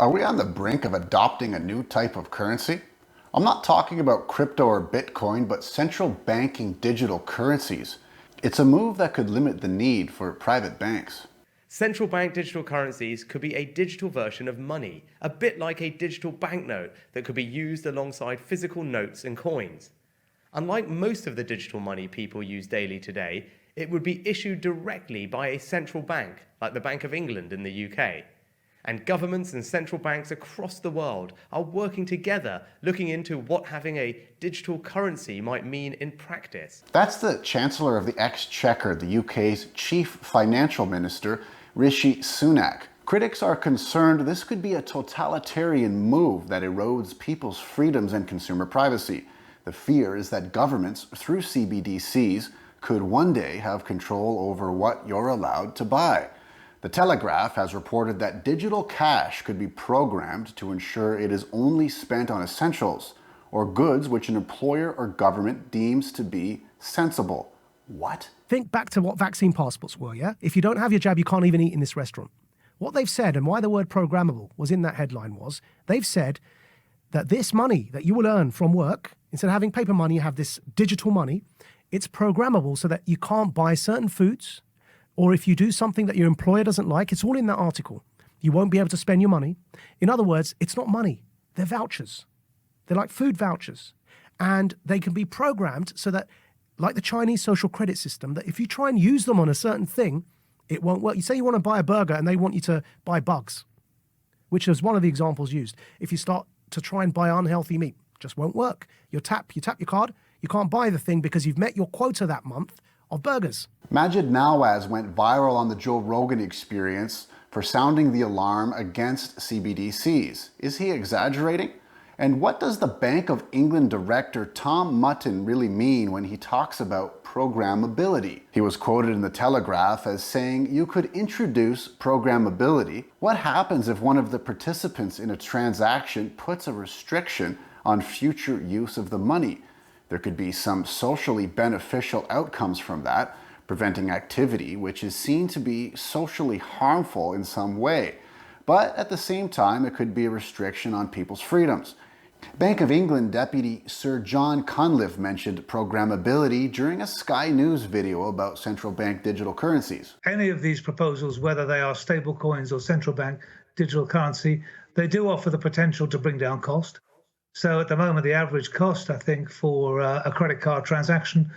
Are we on the brink of adopting a new type of currency? I'm not talking about crypto or Bitcoin, but central banking digital currencies. It's a move that could limit the need for private banks. Central bank digital currencies could be a digital version of money, a bit like a digital banknote that could be used alongside physical notes and coins. Unlike most of the digital money people use daily today, it would be issued directly by a central bank, like the Bank of England in the UK. And governments and central banks across the world are working together, looking into what having a digital currency might mean in practice. That's the Chancellor of the Exchequer, the UK's chief financial minister, Rishi Sunak. Critics are concerned this could be a totalitarian move that erodes people's freedoms and consumer privacy. The fear is that governments, through CBDCs, could one day have control over what you're allowed to buy. The Telegraph has reported that digital cash could be programmed to ensure it is only spent on essentials or goods which an employer or government deems to be sensible. What? Think back to what vaccine passports were, yeah? If you don't have your jab, you can't even eat in this restaurant. What they've said, and why the word programmable was in that headline was, they've said that this money that you will earn from work, instead of having paper money, you have this digital money. It's programmable so that you can't buy certain foods, or if you do something that your employer doesn't like, it's all in that article. You won't be able to spend your money. In other words, it's not money. They're vouchers. They're like food vouchers. And they can be programmed so that, like the Chinese social credit system, that if you try and use them on a certain thing, it won't work. You say you want to buy a burger and they want you to buy bugs, which is one of the examples used. If you start to try and buy unhealthy meat, just won't work. You tap your card, you can't buy the thing because you've met your quota that month of burgers. Majid Nawaz went viral on the Joe Rogan Experience for sounding the alarm against CBDCs. Is he exaggerating? And what does the Bank of England director Tom Mutton really mean when he talks about programmability? He was quoted in the Telegraph as saying you could introduce programmability. What happens if one of the participants in a transaction puts a restriction on future use of the money? There could be some socially beneficial outcomes from that, preventing activity which is seen to be socially harmful in some way. But at the same time, it could be a restriction on people's freedoms. Bank of England Deputy Sir John Cunliffe mentioned programmability during a Sky News video about central bank digital currencies. Any of these proposals, whether they are stable coins or central bank digital currency, they do offer the potential to bring down cost. So at the moment, the average cost, I think, for a credit card transaction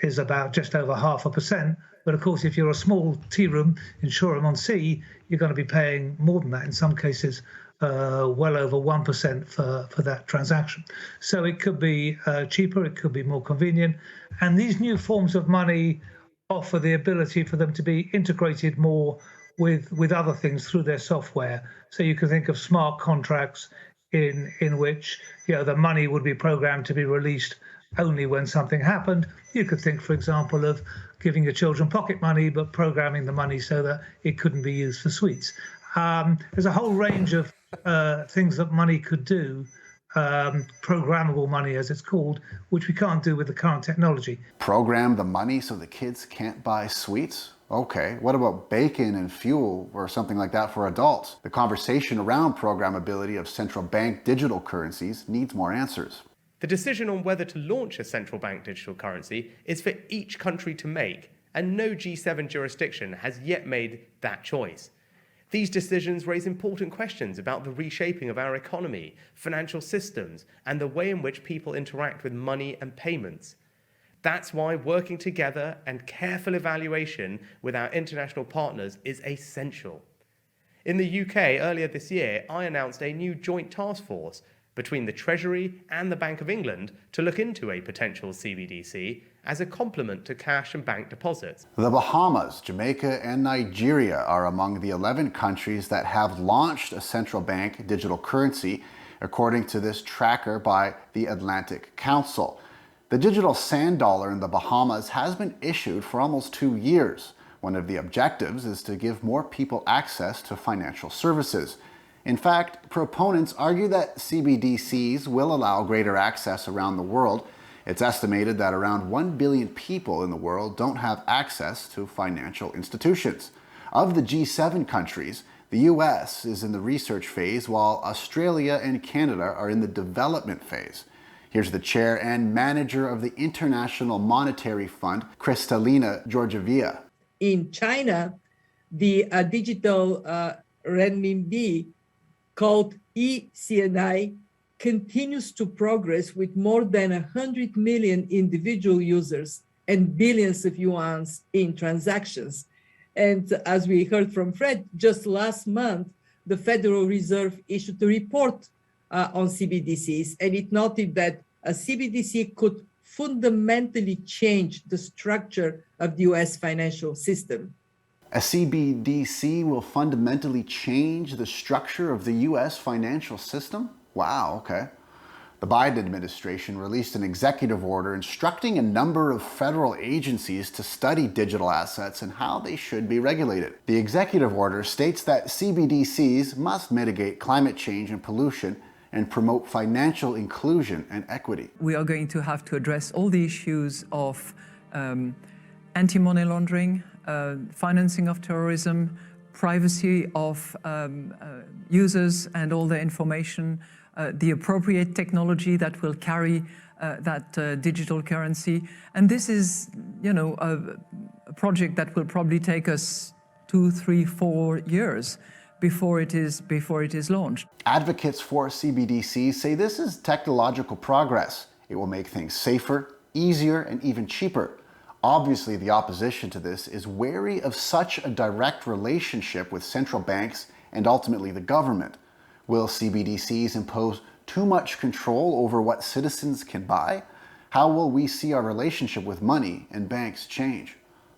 is about just over 0.5%. But of course, if you're a small tea room in Shoreham-on-Sea, you're going to be paying more than that, in some cases, well over 1% for that transaction. So it could be cheaper, it could be more convenient. And these new forms of money offer the ability for them to be integrated more with other things through their software. So you can think of smart contracts in which the money would be programmed to be released only when something happened. You could think, for example, of giving your children pocket money, but programming the money so that it couldn't be used for sweets. There's a whole range of things that money could do, programmable money as it's called, which we can't do with the current technology. Program the money so the kids can't buy sweets? Okay, what about bacon and fuel or something like that for adults? The conversation around programmability of central bank digital currencies needs more answers. The decision on whether to launch a central bank digital currency is for each country to make, and no G7 jurisdiction has yet made that choice. These decisions raise important questions about the reshaping of our economy, financial systems, and the way in which people interact with money and payments. That's why working together and careful evaluation with our international partners is essential. In the UK, earlier this year, I announced a new joint task force between the Treasury and the Bank of England to look into a potential CBDC as a complement to cash and bank deposits. The Bahamas, Jamaica, and Nigeria are among the 11 countries that have launched a central bank digital currency, according to this tracker by the Atlantic Council. The digital sand dollar in the Bahamas has been issued for almost 2 years. One of the objectives is to give more people access to financial services. In fact, proponents argue that CBDCs will allow greater access around the world. It's estimated that around 1 billion people in the world don't have access to financial institutions. Of the G7 countries, The US is in the research phase, while Australia and Canada are in the development phase. Here's the chair and manager of the International Monetary Fund, Kristalina Georgieva. In China, the digital renminbi called eCNI continues to progress with more than 100 million individual users and billions of yuans in transactions. And as we heard from Fred, just last month, the Federal Reserve issued a report on CBDCs, and it noted that a CBDC could fundamentally change the structure of the US financial system. A CBDC will fundamentally change the structure of the US financial system? Wow, okay. The Biden administration released an executive order instructing a number of federal agencies to study digital assets and how they should be regulated. The executive order states that CBDCs must mitigate climate change and pollution and promote financial inclusion and equity. We are going to have to address all the issues of anti-money laundering, financing of terrorism, privacy of users and all the information, the appropriate technology that will carry that digital currency. And this is, a project that will probably take us 2, 3, 4 years before it is launched. Advocates for CBDCs say this is technological progress. It will make things safer, easier, and even cheaper. Obviously, the opposition to this is wary of such a direct relationship with central banks and ultimately the government. Will CBDCs impose too much control over what citizens can buy? How will we see our relationship with money and banks change?